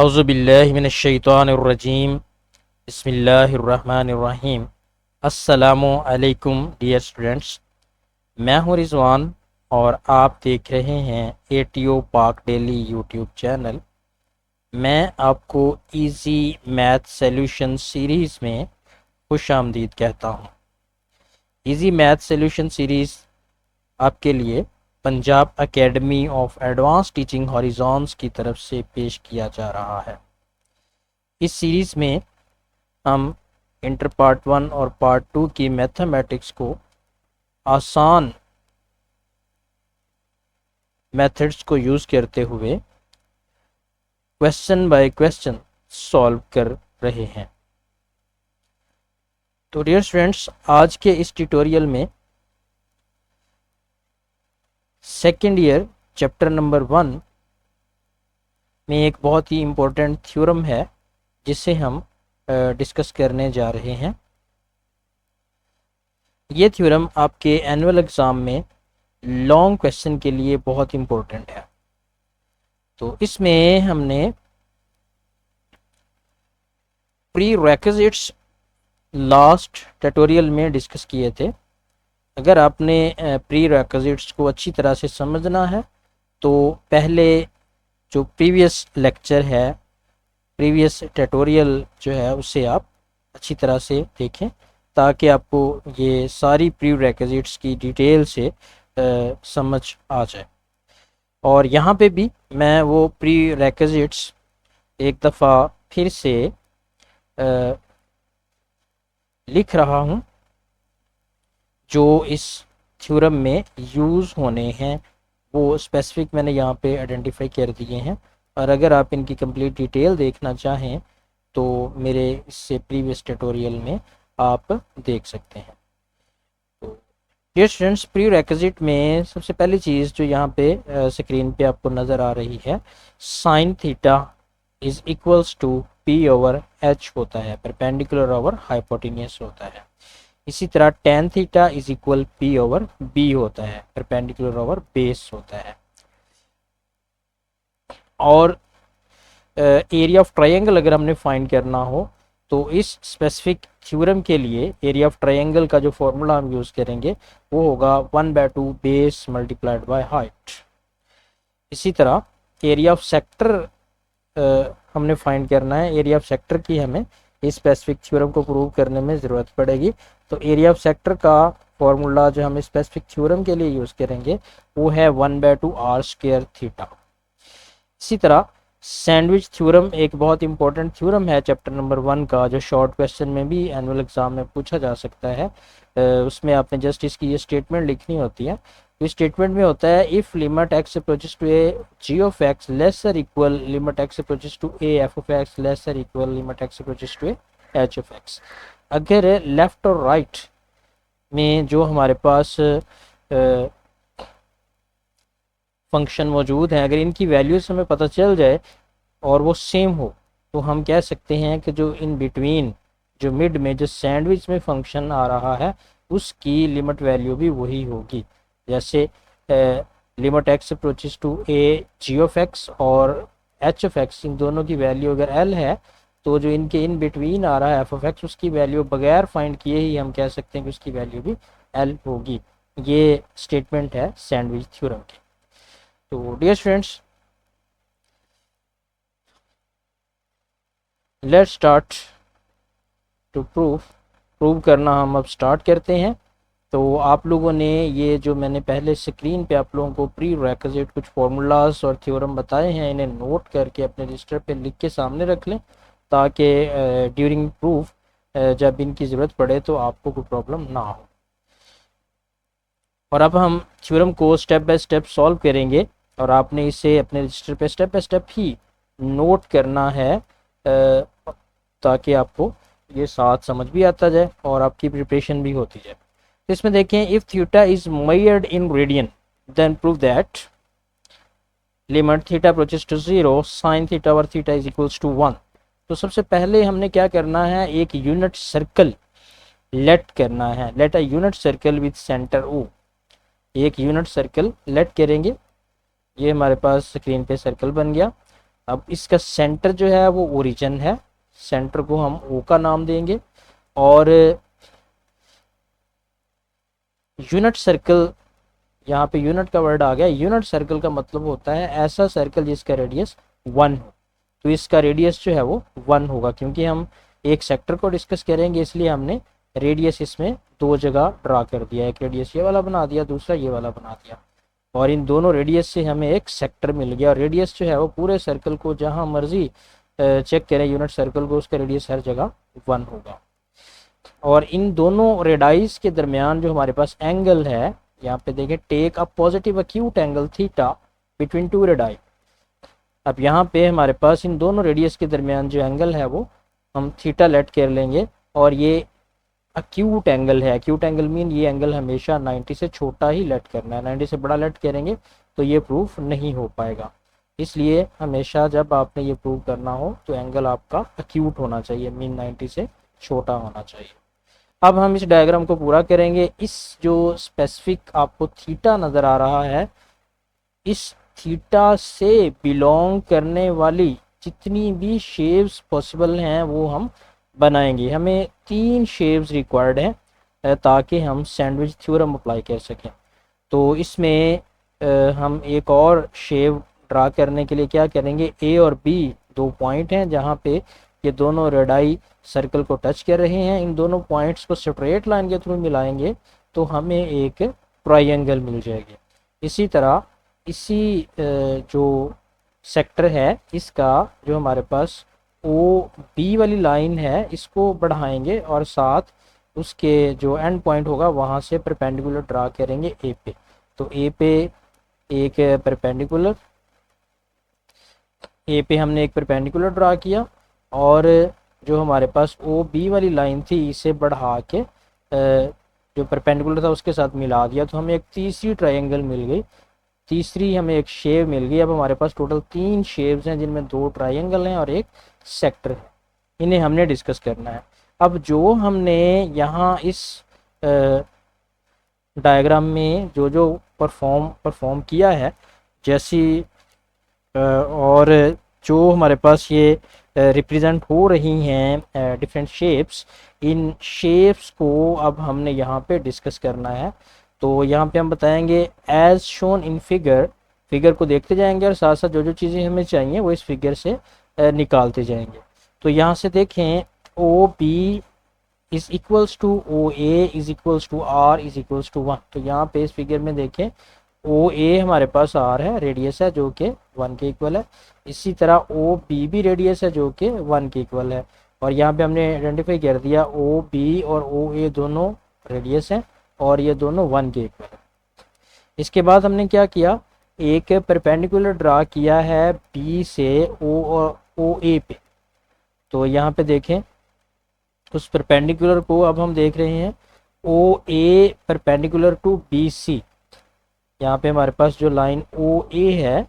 औज़ुबिल्लाहि मिनश्शैतानिर्रजीम बिस्मिल्लाहिर्रहमानिर्रहीम। अस्सलामु अलैकुम डियर स्टूडेंट्स, मैं हूं रिजवान और आप देख रहे हैं एटीओ पाक डेली यूट्यूब चैनल। मैं आपको इजी मैथ सॉल्यूशन सीरीज़ में खुश आमदीद कहता हूं। इजी मैथ सॉल्यूशन सीरीज़ आपके लिए Punjab academy of advance teaching horizons की तरफ से पेश किया जा रहा है। इस सीरीज़ में हम इंटर पार्ट 1 और पार्ट 2 की मैथमेटिक्स को आसान मेथड्स को यूज़ करते हुए क्वेश्चन बाय क्वेश्चन सॉल्व कर रहे हैं। तो डियर स्टूडेंट्स, आज के इस ट्यूटोरियल में सेकेंड ईयर चैप्टर नंबर 1 में एक बहुत ही इम्पोर्टेंट थ्योरम है जिसे हम डिस्कस करने जा रहे हैं। ये थ्योरम आपके एनुअल एग्ज़ाम में लॉन्ग क्वेश्चन के लिए बहुत इम्पोर्टेंट है। तो इसमें हमने प्री रेक्विजिट्स लास्ट ट्यूटोरियल में डिस्कस किए थे। अगर आपने प्री रेक्विजिट्स को अच्छी तरह से समझना है तो पहले जो प्रीवियस लेक्चर है, प्रीवियस ट्यूटोरियल जो है, उसे आप अच्छी तरह से देखें ताकि आपको ये सारी प्री रेक्विजिट्स की डिटेल से समझ आ जाए। और यहाँ पे भी मैं वो प्री रेक्विजिट्स एक दफ़ा फिर से लिख रहा हूँ जो इस थ्योरम में यूज़ होने हैं, वो स्पेसिफिक मैंने यहाँ पे आइडेंटिफाई कर दिए हैं। और अगर आप इनकी कंप्लीट डिटेल देखना चाहें तो मेरे इससे प्रीवियस ट्यूटोरियल में आप देख सकते हैं। तो डियर स्टूडेंट्स, प्री रेक्विजिट में सबसे पहली चीज़ जो यहाँ पे स्क्रीन पे आपको नज़र आ रही है, sine theta is equals to p over h होता है, परपेंडिकुलर ओवर हाइपोटेन्यूस होता है। इसी तरह tan theta is equal p over b होता है, परपेंडिकुलर ओवर बेस होता है। और एरिया ऑफ ट्रायंगल अगर हमने फाइंड करना हो तो इस स्पेसिफिक थ्योरम के लिए एरिया ऑफ ट्रायंगल का जो फॉर्मूला हम यूज़ करेंगे वो होगा 1/2 बेस मल्टीप्लाइड बाय हाइट। इसी तरह एरिया ऑफ सेक्टर हमने फाइंड करना है। एरिया ऑफ सेक्टर की हमें इस स्पेसिफिक थ्योरम को प्रूव करने में ज़रूरत पड़ेगी। तो एरिया ऑफ सेक्टर का फॉर्मूला जो हम स्पेसिफिक थ्योरम के लिए यूज़ करेंगे वो है 1/2 आर स्क्वायर थीटा। इसी तरह सैंडविच थ्योरम एक बहुत इंपॉर्टेंट थ्योरम है चैप्टर नंबर 1 का, जो शॉर्ट क्वेश्चन में भी एनुअल एग्जाम में पूछा जा सकता है। उसमें आपने जस्ट इसकी ये स्टेटमेंट लिखनी होती है। तो इस स्टेटमेंट में होता है if limit x approaches to a g of x lesser equal limit x approaches to a f of x lesser equal limit x approaches to a h of x. अगर left और right में जो हमारे पास function मौजूद हैं, अगर इनकी values हमें पता चल जाए और वो सेम हो तो हम कह सकते हैं कि जो इन बिटवीन, जो मिड में, जो सैंडविच में फंक्शन आ रहा है उसकी लिमिट वैल्यू भी वही होगी। जैसे limit x approaches to a g of x और एच ऑफ एक्स, इन दोनों की वैल्यू अगर एल है तो जो इनके इन बिटवीन आ रहा है एफ ऑफ एक्स, उसकी वैल्यू बगैर फाइंड किए ही हम कह सकते हैं कि उसकी वैल्यू भी एल होगी। ये स्टेटमेंट है सैंडविच थ्योरम की। तो dear students, let's start to prove करना हम अब स्टार्ट करते हैं। तो आप लोगों ने ये जो मैंने पहले स्क्रीन पे आप लोगों को प्री रेक्विजिट कुछ फार्मूलाज और थ्योरम बताए हैं, इन्हें नोट करके अपने रजिस्टर पे लिख के सामने रख लें ताकि ड्यूरिंग प्रूफ जब इनकी ज़रूरत पड़े तो आपको कोई प्रॉब्लम ना हो। और अब हम थ्योरम को स्टेप बाय स्टेप सॉल्व करेंगे और आपने इसे अपने रजिस्टर पे step by step he note करना है ताकि आपको ये साथ समझ भी आता जाए और आपकी प्रिपरेशन भी होती जाए। तो इसमें देखें, if theta is measured in radian then prove that limit theta approaches to 0 sine theta और थीटा इज इक्वल्स टू 1। तो सबसे पहले हमने क्या करना है, एक यूनिट सर्कल लेट करना है। Let a unit circle with centre O. एक यूनिट सर्कल लेट करेंगे, ये हमारे पास स्क्रीन पे सर्कल बन गया। अब इसका सेंटर जो है वो ओरिजिन है, सेंटर को हम ओ का नाम देंगे। और यूनिट सर्कल, यहाँ पे यूनिट का वर्ड आ गया। यूनिट सर्कल का मतलब होता है ऐसा सर्कल जिसका रेडियस 1 हो। तो इसका रेडियस जो है वो 1 होगा, क्योंकि हम एक सेक्टर को डिस्कस करेंगे इसलिए हमने रेडियस इसमें दो जगह ड्रा कर दिया। एक रेडियस ये वाला बना दिया, दूसरा ये वाला बना दिया, और इन दोनों रेडियस से हमें एक सेक्टर मिल गया। और रेडियस जो है वो पूरे सर्कल को जहाँ मर्जी चेक करें यूनिट सर्कल को, उसका रेडियस हर जगह 1 होगा। और इन दोनों रेडाइस के दरमियान जो हमारे पास एंगल है, यहाँ पे देखें, take a positive acute angle theta between two radii. अब यहाँ पे हमारे पास इन दोनों रेडियस के दरमियान जो एंगल है वो हम थीटा लेट कर लेंगे, और ये अक्यूट एंगल है। अक्यूट एंगल मीन ये एंगल हमेशा 90 से छोटा ही लेट करना है, 90 से बड़ा लेट करेंगे तो ये प्रूफ नहीं हो पाएगा। इसलिए हमेशा जब आपने ये प्रूव करना हो तो एंगल आपका अक्यूट होना चाहिए, मीन 90 से छोटा होना चाहिए। अब हम इस डायग्राम को पूरा करेंगे। इस जो स्पेसिफिक आपको थीटा नज़र आ रहा है, इस थीटा से बिलोंग करने वाली जितनी भी शेप्स पॉसिबल हैं वो हम बनाएंगे। हमें 3 शेप्स रिक्वायर्ड हैं ताकि हम सैंडविच थ्योरम अप्लाई कर सकें। तो इसमें हम एक और शेप ड्रा करने के लिए क्या करेंगे, ए और बी 2 पॉइंट हैं जहाँ पे ये दोनों रेडाई सर्कल को टच कर रहे हैं। इन दोनों पॉइंट्स को स्ट्रेट लाइन के थ्रू मिलाएंगे तो हमें एक ट्रायंगल मिल जाएगी। इसी तरह इसी जो सेक्टर है इसका जो हमारे पास ओ बी वाली लाइन है इसको बढ़ाएंगे और साथ उसके जो एंड पॉइंट होगा वहाँ से परपेंडिकुलर ड्रा करेंगे ए पे। तो ए पे एक परपेंडिकुलर, ए पे हमने एक परपेंडिकुलर ड्रा किया, और जो हमारे पास ओ बी वाली लाइन थी इसे बढ़ा के जो परपेंडिकुलर था उसके साथ मिला दिया, तो हमें एक तीसरी ट्रायंगल मिल गई, तीसरी हमें एक शेप मिल गई। अब हमारे पास टोटल 3 शेप्स हैं जिनमें 2 ट्रायंगल हैं और एक सेक्टर है। इन्हें हमने डिस्कस करना है। अब जो हमने यहाँ इस डायग्राम में जो जो परफॉर्म किया है, जैसी और जो हमारे पास ये रिप्रेजेंट हो रही हैं डिफरेंट शेप्स, इन शेप्स को अब हमने यहाँ पे डिस्कस करना है। तो यहाँ पे हम बताएंगे as shown in figure, figure को देखते जाएंगे और साथ साथ जो जो चीज़ें हमें चाहिए वो इस फिगर से निकालते जाएंगे। तो यहाँ से देखें, O B is equals to O A is equals to r is equals to 1। तो यहाँ पे इस फिगर में देखें ओ ए हमारे पास आर है, रेडियस है जो कि 1 के इक्वल है। इसी तरह ओ बी भी रेडियस है जो कि 1 के इक्वल है। और यहाँ पे हमने आइडेंटिफाई कर दिया ओ बी और ओ ए दोनों रेडियस हैं और ये दोनों 1 के इक्वल है। इसके बाद हमने क्या किया, एक परपेंडिकुलर ड्रा किया है बी से ओ और ओ ए पे। तो यहाँ पे देखें उस परपेंडिकुलर को अब हम देख रहे हैं ओ A perpendicular to B C. यहाँ पे हमारे पास जो लाइन ओ ए है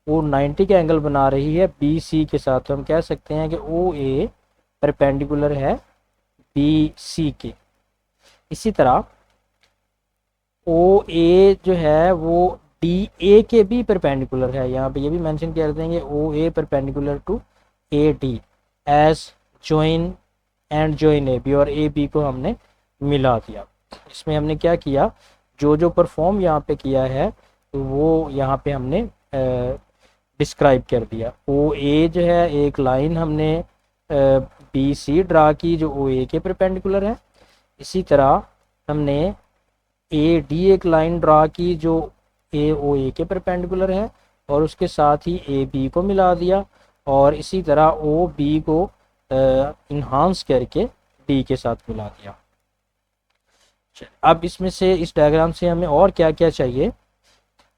वो 90 का एंगल बना रही है बी सी के साथ। तो हम कह सकते हैं कि ओ ए परपेंडिकुलर है बी सी के। इसी तरह ओ ए जो है वो डी ए के भी परपेंडिकुलर है। यहाँ पे ये भी मेंशन कर देंगे O A perpendicular to A D as join and join A B, और ए बी को हमने मिला दिया। इसमें हमने क्या किया, जो जो परफॉर्म यहाँ पे किया है तो वो यहाँ पे हमने डिस्क्राइब कर दिया। ओ ए जो है एक लाइन हमने बी सी ड्रा की जो ओ ए के परपेंडिकुलर है। इसी तरह हमने ए डी एक लाइन ड्रा की जो ए ओ ए के परपेंडिकुलर है और उसके साथ ही ए बी को मिला दिया, और इसी तरह ओ बी को इन्हांस करके डी के साथ मिला दिया। अब इसमें से इस डायग्राम से हमें और क्या क्या चाहिए,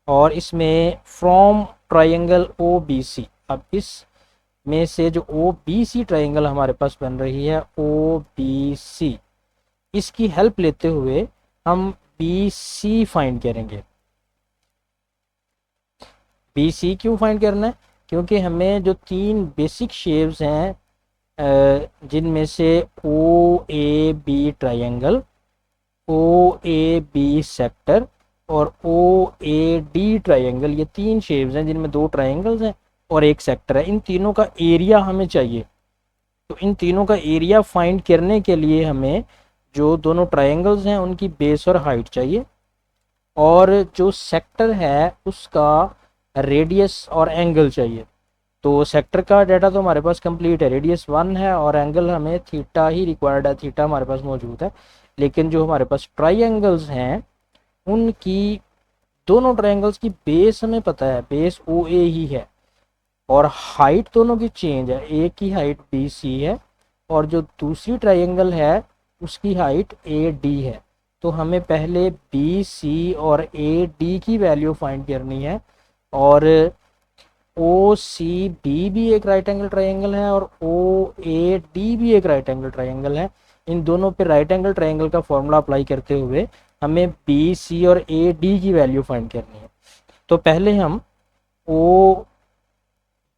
और इसमें from triangle O B C, अब इस में से जो ओ बी सी ट्रायंगल हमारे पास बन रही है ओ बी सी, इसकी हेल्प लेते हुए हम बी सी फाइंड करेंगे। बी सी क्यों फाइंड करना है, क्योंकि हमें जो 3 बेसिक शेप्स हैं जिनमें से O A B triangle, O A B sector और ओ ए डी ट्रायंगल, ये 3 शेप्स हैं जिनमें 2 ट्रायंगल्स हैं और एक सेक्टर है, इन तीनों का एरिया हमें चाहिए। तो इन तीनों का एरिया फाइंड करने के लिए हमें जो दोनों ट्रायंगल्स हैं उनकी बेस और हाइट चाहिए, और जो सेक्टर है उसका रेडियस और एंगल चाहिए। तो सेक्टर का डाटा तो हमारे पास कंप्लीट है, रेडियस 1 है और एंगल हमें थीटा ही रिक्वायर्ड है, थीटा हमारे पास मौजूद है। लेकिन जो हमारे पास ट्रायंगल्स हैं उनकी, दोनों ट्रायंगल्स की बेस हमें पता है, बेस ओ ए ही है, और हाइट दोनों की चेंज है, एक की हाइट बी सी है और जो दूसरी ट्रायंगल है उसकी हाइट ए डी है। तो हमें पहले बी सी और ए डी की वैल्यू फाइंड करनी है, और ओ सी बी भी एक राइट एंगल ट्रायंगल है और ओ ए डी भी एक राइट एंगल ट्रायंगल है। इन दोनों पे राइट एंगल ट्रायंगल का फॉर्मूला अप्लाई करते हुए हमें बी सी और ए डी की वैल्यू फाइंड करनी है। तो पहले हम ओ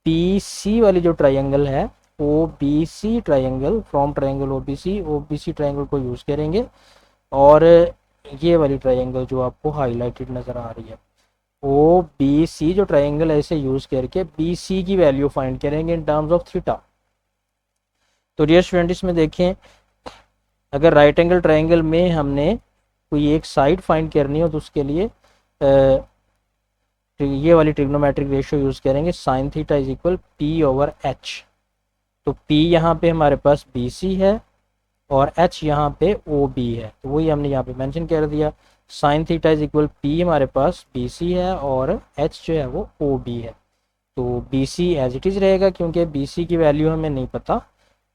बी सी वाली जो ट्रायंगल है, O B C triangle, from triangle O B C triangle को यूज़ करेंगे, और ये वाली ट्रायंगल जो आपको हाईलाइटेड नज़र आ रही है, ओ बी सी जो ट्रायंगल है इसे यूज़ करके बी सी की वैल्यू फाइंड करेंगे इन टर्म्स ऑफ थीटा। तो डियर स्टूडेंट, इसमें देखें, अगर राइट एंगल ट्रायंगल में हमने कोई एक साइड फाइंड करनी हो तो उसके लिए ये वाली ट्रिग्नोमेट्रिक रेशियो यूज़ करेंगे, sign theta is equal p over H. तो पी यहाँ पे हमारे पास बी सी है और एच यहाँ पे ओ बी है, तो वही हमने यहाँ पे मेंशन कर दिया। Sign theta is equal P हमारे पास बी सी है और एच जो है वो ओ बी है। तो B C as it is रहेगा क्योंकि बी सी की वैल्यू हमें नहीं पता,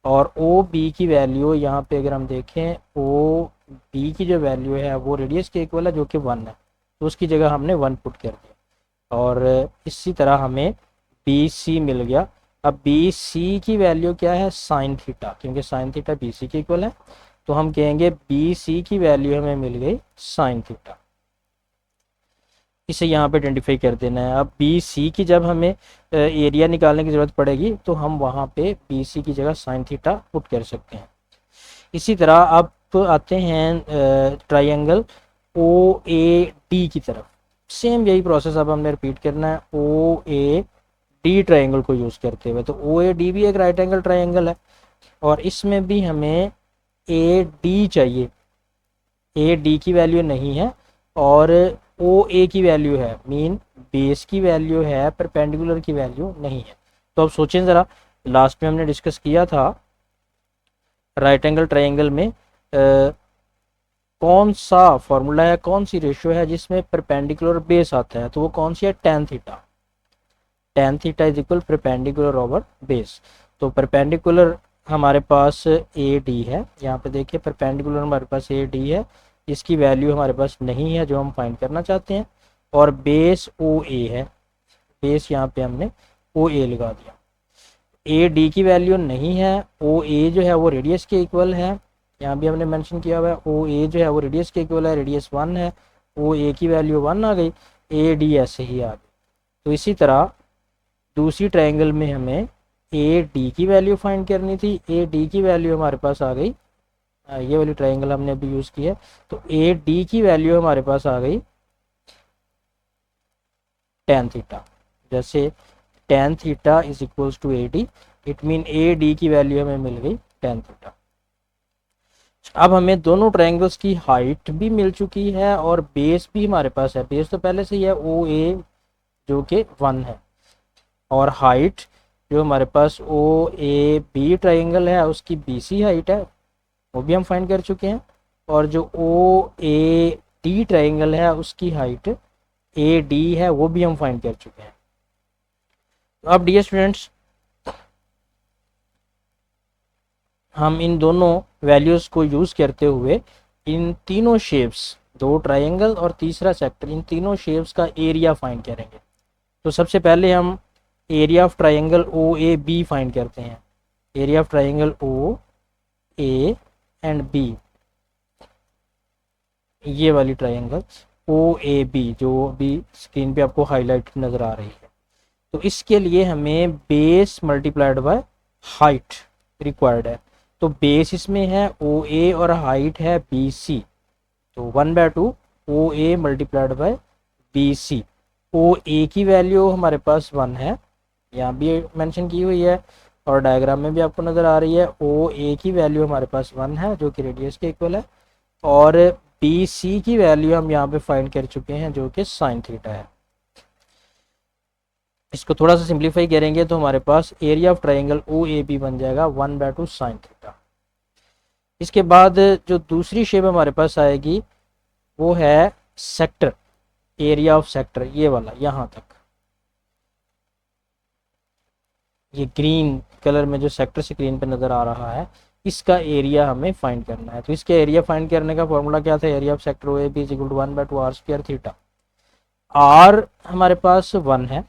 और ओ बी की वैल्यू यहाँ पे अगर हम देखें, ओ बी की जो वैल्यू है वो रेडियस के इक्वल है जो कि 1 है, तो उसकी जगह हमने 1 पुट कर दिया, और इसी तरह हमें बी सी मिल गया। अब बी सी की वैल्यू क्या है, साइन थीटा, क्योंकि साइन थीटा बी सी के इक्वल है, तो हम कहेंगे बी सी की वैल्यू हमें मिल गई साइन थीटा। इसे यहाँ पे आइडेंटिफाई कर देना है। अब बी सी की जब हमें एरिया निकालने की ज़रूरत पड़ेगी तो हम वहाँ पे बी सी की जगह साइन थीटा पुट कर सकते हैं। इसी तरह अब आते हैं ट्रायंगल ओ ए डी की तरफ। सेम यही प्रोसेस अब हमने रिपीट करना है ओ ए डी ट्रायंगल को यूज़ करते हुए। तो ओ ए डी भी एक राइट एंगल ट्रायंगल है और इसमें भी हमें ए डी चाहिए, ए डी की वैल्यू नहीं है और ओ ए की वैल्यू है, मीन बेस की वैल्यू है, परपेंडिकुलर की वैल्यू नहीं है। तो अब सोचें ज़रा, लास्ट में हमने डिस्कस किया था राइट एंगल ट्रायंगल में कौन सा फॉर्मूला है, कौन सी रेशियो है जिसमें परपेंडिकुलर बेस आता है, तो वो कौन सी है, tan theta. Ten theta is equal perpendicular over base. तो परपेंडिकुलर हमारे पास ए डी है, यहाँ पे देखिए परपेंडिकुलर हमारे पास ए डी है, इसकी वैल्यू हमारे पास नहीं है जो हम फाइंड करना चाहते हैं, और बेस ओ ए है, बेस यहाँ पे हमने ओ ए लगा दिया। ए डी की वैल्यू नहीं है, ओ ए जो है वो रेडियस के इक्वल है, यहाँ भी हमने मेंशन किया हुआ है ओ ए जो है वो रेडियस के इक्वल है, रेडियस 1 है, ओ ए की वैल्यू 1 आ गई, ए डी ऐसे ही आ गई। तो इसी तरह दूसरी ट्रायंगल में हमें ए डी की वैल्यू फाइंड करनी थी, ए डी की वैल्यू हमारे पास आ गई, ये वाली ट्रायंगल हमने अभी यूज़ की है, तो ए डी की वैल्यू हमारे पास आ गई टेन थीटा। जैसे tan theta is equals to A D, it mean A D की वैल्यू हमें मिल गई टेन थीटा। अब हमें दोनों ट्रायंगल्स की हाइट भी मिल चुकी है और बेस भी हमारे पास है, बेस तो पहले से ही है ओ ए जो कि 1 है, और हाइट जो हमारे पास ओ ए बी ट्रायंगल है उसकी बी सी हाइट है, वो भी हम फाइंड कर चुके हैं, और जो ओ ए डी ट्रायंगल है उसकी हाइट ए डी है वो भी हम फाइंड कर चुके हैं। तो अब डियर स्टूडेंट्स, हम इन दोनों वैल्यूज़ को यूज़ करते हुए इन तीनों शेप्स, दो ट्रायंगल और तीसरा सेक्टर, इन तीनों शेप्स का एरिया फाइंड करेंगे। तो सबसे पहले हम area of triangle O A B find करते हैं। Area of triangle O A and B, ये वाली ट्रायंगल ओ ए बी जो अभी स्क्रीन पे आपको हाईलाइट नज़र आ रही है, तो इसके लिए हमें base multiplied by height required है। तो बेस इसमें है ओ ए और हाइट है बी सी, तो 1/2 ओ ए मल्टीप्लाइड बाय बी सी। ओ ए की वैल्यू हमारे पास 1 है, यहाँ भी मेंशन की हुई है और डायग्राम में भी आपको नज़र आ रही है। ओ ए की वैल्यू हमारे पास 1 है जो कि रेडियस के इक्वल है, और बी सी की वैल्यू हम यहाँ पे फाइंड कर चुके हैं जो कि साइन थीटा है। इसको थोड़ा सा सिंप्लीफाई करेंगे तो हमारे पास area of triangle O A B बन जाएगा 1/2 साइन थीटा। इसके बाद जो दूसरी शेप हमारे पास आएगी वो है सेक्टर, एरिया ऑफ सेक्टर, ये वाला यहाँ तक, ये ग्रीन कलर में जो सेक्टर स्क्रीन पे नज़र आ रहा है, इसका एरिया हमें फाइंड करना है। तो इसका एरिया फाइंड करने का फॉर्मूला क्या था, area of sector O A B is equal to 1/2 r square theta. R हमारे पास 1 है,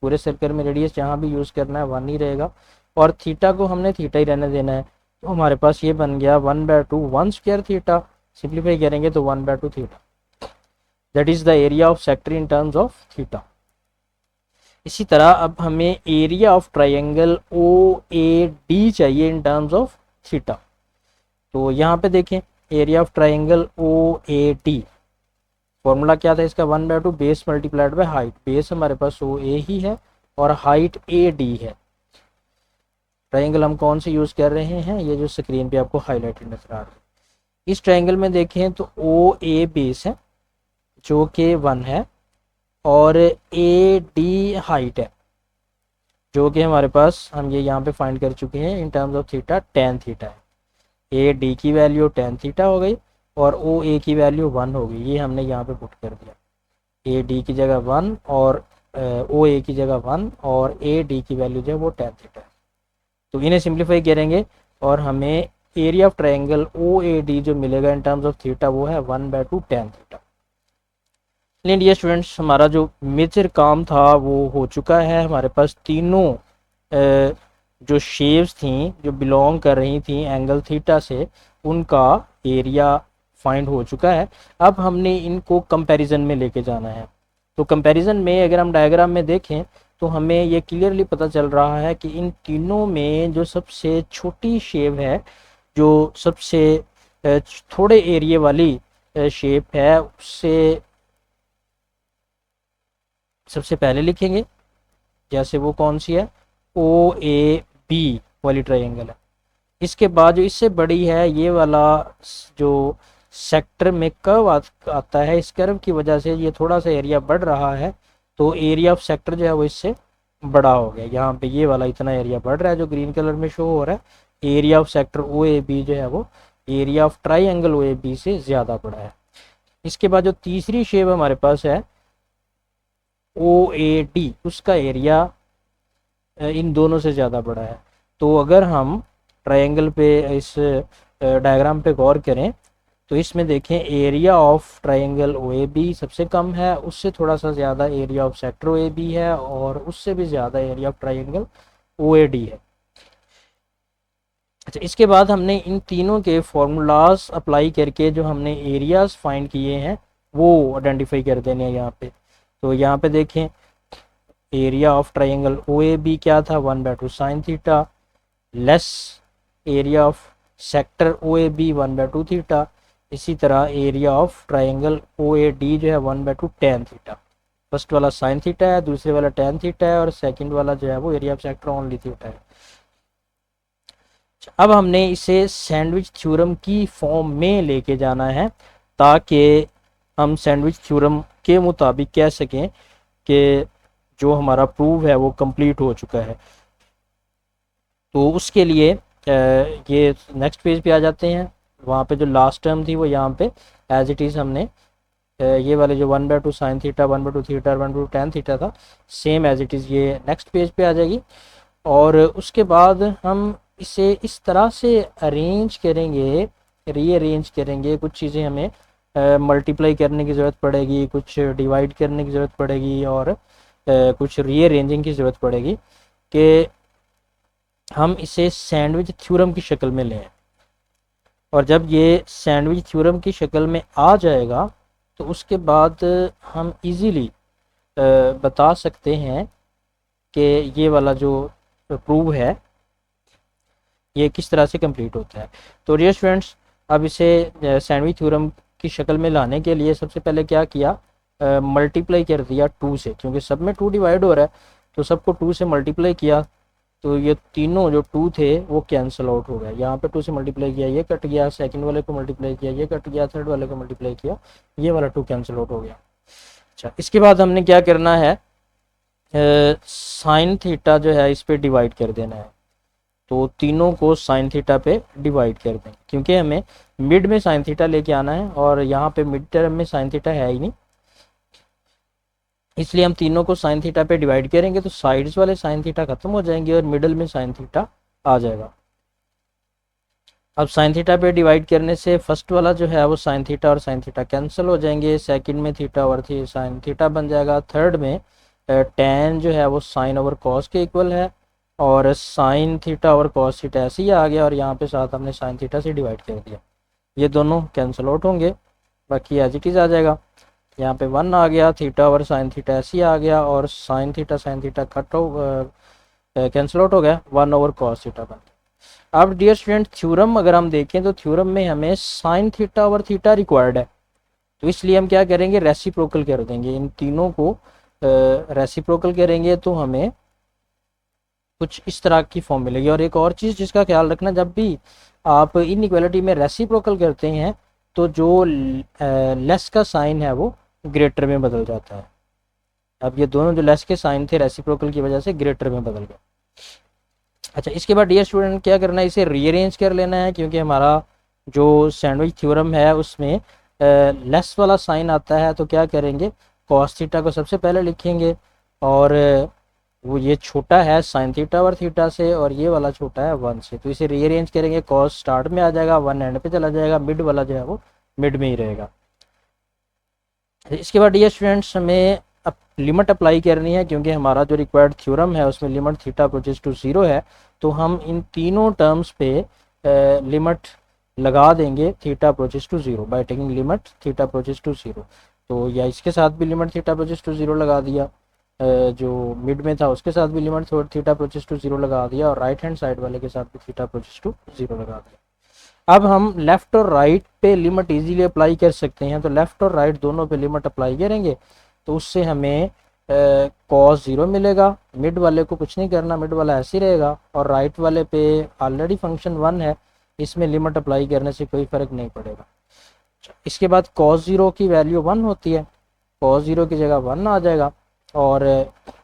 पूरे सर्कल में रेडियस जहाँ भी यूज़ करना है 1 ही रहेगा, और थीटा को हमने थीटा ही रहने देना है। तो हमारे पास ये बन गया 1/2 1 स्क्वायर थीटा, सिंप्लीफाई करेंगे तो 1/2 theta, that is the area of sector in terms of theta. इसी तरह अब हमें area of triangle O A D चाहिए इन टर्म्स ऑफ थीटा। तो यहाँ पे देखें area of triangle O A D, formula क्या था इसका, 1/2 base multiplied by height. Base हमारे पास ओ ए ही है और हाइट ए डी है। ट्राइंगल हम कौन से यूज़ कर रहे हैं, ये जो स्क्रीन पे आपको हाईलाइटेड नजर आ रहा है। इस ट्राइंगल में देखें तो ओ ए बेस है जो कि 1 है, और ए डी हाइट है जो कि हमारे पास हम ये यहाँ पे फाइंड कर चुके हैं इन terms of theta, tan theta है। ए डी की वैल्यू टेन थीटा हो गई और ओ ए की वैल्यू 1 हो गई, ये हमने यहाँ पे पुट कर दिया। ए डी की जगह 1 और ओ ए की जगह 1 और ए डी की वैल्यू जो है वो टेन थीटा है। तो इन्हें सिंप्लीफाई करेंगे और हमें area of triangle O A D जो मिलेगा इन टर्म्स ऑफ थीटा वो है 1/2 टेन थीटा। चलिए डियर स्टूडेंट्स, हमारा जो मेजर काम था वो हो चुका है। हमारे पास तीनों जो शेप्स थी जो बिलोंग कर रही थी एंगल थीटा से, उनका एरिया फाइंड हो चुका है। अब हमने इनको कंपैरिजन में लेके जाना है। तो कंपैरिजन में अगर हम डायग्राम में देखें तो हमें ये क्लियरली पता चल रहा है कि इन तीनों में जो सबसे छोटी शेप है, जो सबसे थोड़े एरिया वाली शेप है, उससे सबसे पहले लिखेंगे। जैसे वो कौन सी है, ओ ए बी वाली ट्राइंगल है। इसके बाद जो इससे बड़ी है ये वाला जो सेक्टर में कर्व आता है, इस कर्व की वजह से ये थोड़ा सा एरिया बढ़ रहा है, तो एरिया ऑफ सेक्टर जो है वो इससे बड़ा हो गया। यहाँ पे ये वाला इतना एरिया बढ़ रहा है जो ग्रीन कलर में शो हो रहा है। Area of sector O A B जो है वो area of triangle O A B से ज़्यादा बड़ा है। इसके बाद जो तीसरी शेप हमारे पास है ओ ए डी, उसका एरिया इन दोनों से ज़्यादा बड़ा है। तो अगर हम ट्रायंगल पे इस डायग्राम पे गौर करें तो इसमें देखें area of triangle O A B सबसे कम है, उससे थोड़ा सा ज़्यादा area of sector O A B है, और उससे भी ज़्यादा area of triangle O A D है। अच्छा, इसके बाद हमने इन तीनों के फॉर्मूलाज अप्लाई करके जो हमने एरियाज फाइंड किए हैं वो आइडेंटिफाई कर देने हैं यहाँ पे। तो यहाँ पे देखें area of triangle O A B क्या था, 1/2 sine theta, less area of sector O A B 1/2 theta. इसी तरह area of triangle O A D जो है 1/2 टेन थीटा। फर्स्ट वाला साइन थीटा है, दूसरे वाला टेन थीटा है, और सेकंड वाला जो है वो area of sector only theta है। अब हमने इसे सैंडविच थ्योरम की फॉर्म में लेके जाना है ताकि हम सैंडविच थ्योरम के मुताबिक कह सकें कि जो हमारा प्रूव है वो कंप्लीट हो चुका है। तो उसके लिए ये नेक्स्ट पेज पे आ जाते हैं। वहाँ पे जो लास्ट टर्म थी वो यहाँ पे एज इट इज़ हमने ये वाले जो 1/2 sine theta, 1/2 theta, 1/2 tan theta था, सेम एज इट इज़ ये नेक्स्ट पेज पे आ जाएगी। और उसके बाद हम इसे इस तरह से अरेंज करेंगे, रीअरेंज करेंगे। कुछ चीज़ें हमें मल्टीप्लाई करने की ज़रूरत पड़ेगी, कुछ डिवाइड करने की ज़रूरत पड़ेगी, और कुछ रीअरेंजिंग की ज़रूरत पड़ेगी कि हम इसे सैंडविच थ्योरम की शक्ल में लें। और जब ये सैंडविच थ्योरम की शक्ल में आ जाएगा तो उसके बाद हम इजीली बता सकते हैं कि ये वाला जो प्रूव है ये किस तरह से कंप्लीट होता है। तो डियर स्टूडेंट्स, अब इसे सैंडविच थ्योरम की शक्ल में लाने के लिए सबसे पहले क्या किया, मल्टीप्लाई कर दिया 2 से, क्योंकि सब में 2 डिवाइड हो रहा है। तो सबको 2 से मल्टीप्लाई किया तो ये तीनों जो 2 थे वो कैंसिल आउट हो गया। यहाँ पे 2 से मल्टीप्लाई किया ये कट गया, सेकंड वाले को मल्टीप्लाई किया ये कट गया, थर्ड वाले को मल्टीप्लाई किया ये वाला 2 कैंसिल आउट हो गया। अच्छा, इसके बाद हमने क्या करना है, साइन थीटा जो है इस पे डिवाइड कर देना है। तो तीनों को साइन थीटा पे डिवाइड कर दें, क्योंकि हमें मिड में साइन थीटा लेके आना है और यहाँ पे मिड टर्म में साइन थीटा है ही नहीं, इसलिए हम तीनों को साइन थीटा पे डिवाइड करेंगे तो साइड्स वाले साइन थीटा खत्म हो जाएंगे और मिडल में साइन थीटा आ जाएगा। अब साइन थीटा पे डिवाइड करने से फर्स्ट वाला जो है वो साइन थीटा और साइन थीटा कैंसिल हो जाएंगे, सेकंड में थीटा और साइन थीटा बन जाएगा, थर्ड में टेन जो है वो साइन ओवर कॉस के इक्वल है और साइन थीटा और कॉस थीटा ऐसे ही आ गया और यहाँ पे साथ हमने साइन थीटा से डिवाइड कर दिया, ये दोनों कैंसिल आउट होंगे, बाकी एज इट इज़ आ जाएगा। यहाँ पे 1 आ गया, थीटा और साइन थीटा ऐसे ही आ गया और साइन थीटा कट हो कैंसिल आउट हो गया, 1 ओवर कॉस थीटा बन गया। अब डियर स्टूडेंट थ्योरम अगर हम देखें तो थ्योरम में हमें साइन थीटा और थीटा रिक्वायर्ड है, तो इसलिए हम क्या करेंगे, रेसिप्रोकल कर देंगे, इन तीनों को रेसिप्रोकल करेंगे तो हमें कुछ इस तरह की फॉर्म मिलेगी। और एक और चीज़ जिसका ख्याल रखना, जब भी आप इनइक्वालिटी में रेसिप्रोकल करते हैं तो जो लेस का साइन है वो ग्रेटर में बदल जाता है। अब ये दोनों जो लेस के साइन थे रेसिप्रोकल की वजह से ग्रेटर में बदल गए। अच्छा, इसके बाद डियर स्टूडेंट क्या करना है, इसे रीअरेंज कर लेना है, क्योंकि हमारा जो सैंडविच थ्योरम है उसमें लेस वाला साइन आता है, तो क्या करेंगे, कॉस थीटा को सबसे पहले लिखेंगे और वो ये छोटा है साइन थीटा और थीटा से और ये वाला छोटा है 1 से, तो इसे रीअरेंज करेंगे, कॉस स्टार्ट में आ जाएगा, 1 एंड पे चला जाएगा, मिड वाला जो है वो मिड में ही रहेगा। इसके बाद डियर स्टूडेंट्स हमें अब लिमिट अप्लाई करनी है, क्योंकि हमारा जो रिक्वायर्ड थ्योरम है उसमें लिमिट थीटा अप्रोचेस टू 0 है, तो हम इन तीनों टर्म्स पे लिमिट लगा देंगे theta approaches to 0 by taking limit theta approaches to 0। तो या इसके साथ भी लिमिट थीटा अप्रोचेस टू 0 लगा दिया, जो मिड में था उसके साथ भी लिमिट थीटा अप्रोचेस टू 0 लगा दिया और राइट हैंड साइड वाले के साथ भी थीटा अप्रोचेस टू 0 लगा दिया। अब हम लेफ्ट और राइट पे लिमिट इजीली अप्लाई कर सकते हैं, तो लेफ्ट और राइट दोनों पे लिमिट अप्लाई करेंगे तो उससे हमें कॉस 0 मिलेगा, मिड वाले को कुछ नहीं करना, मिड वाला ऐसे ही रहेगा और राइट वाले पे ऑलरेडी फंक्शन 1 है, इसमें लिमिट अप्लाई करने से कोई फ़र्क नहीं पड़ेगा। इसके बाद कॉस 0 की वैल्यू 1 होती है, कॉस 0 की जगह 1 आ जाएगा और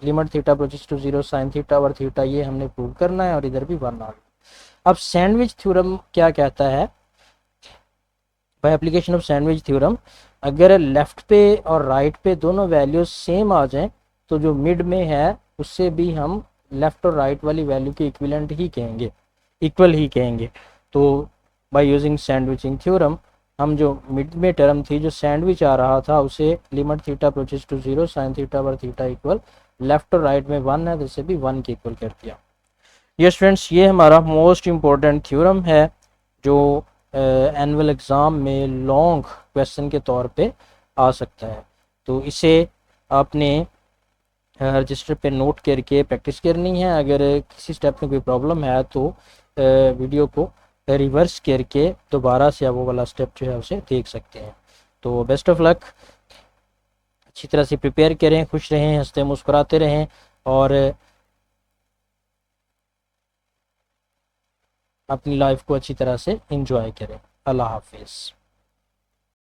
limit theta approaches to 0 sine theta और थीटा ये हमने प्रूव करना है और इधर भी 1 आ गया। अब सैंडविच थ्योरम क्या कहता है, by application of sandwich theorem अगर लेफ्ट पे और राइट पे दोनों वैल्यूज सेम आ जाएं तो जो मिड में है उससे भी हम लेफ्ट और राइट वाली वैल्यू के इक्विवेलेंट ही कहेंगे, इक्वल ही कहेंगे। तो बाय यूजिंग सैंडविचिंग थ्योरम हम जो मिड में टर्म थी जो सैंडविच आ रहा था उसे limit theta approaches to 0 sine theta और थीटा इक्वल लेफ्ट और राइट में 1 है तो इसे भी 1 के इक्वल कर दिया। ये स्टूडेंट्स ये हमारा मोस्ट इम्पोर्टेंट थ्योरम है जो एनुअल एग्ज़ाम में लॉन्ग क्वेश्चन के तौर पे आ सकता है, तो इसे आपने रजिस्टर पे नोट करके प्रैक्टिस करनी है। अगर किसी स्टेप में कोई प्रॉब्लम है तो वीडियो को रिवर्स करके दोबारा से वो वाला स्टेप जो है उसे देख सकते हैं। तो बेस्ट ऑफ लक, अच्छी तरह से प्रिपेयर करें, खुश रहें, हंसते मुस्कुराते रहें और अपनी लाइफ को अच्छी तरह से एंजॉय करें। अल्लाह हाफिज़।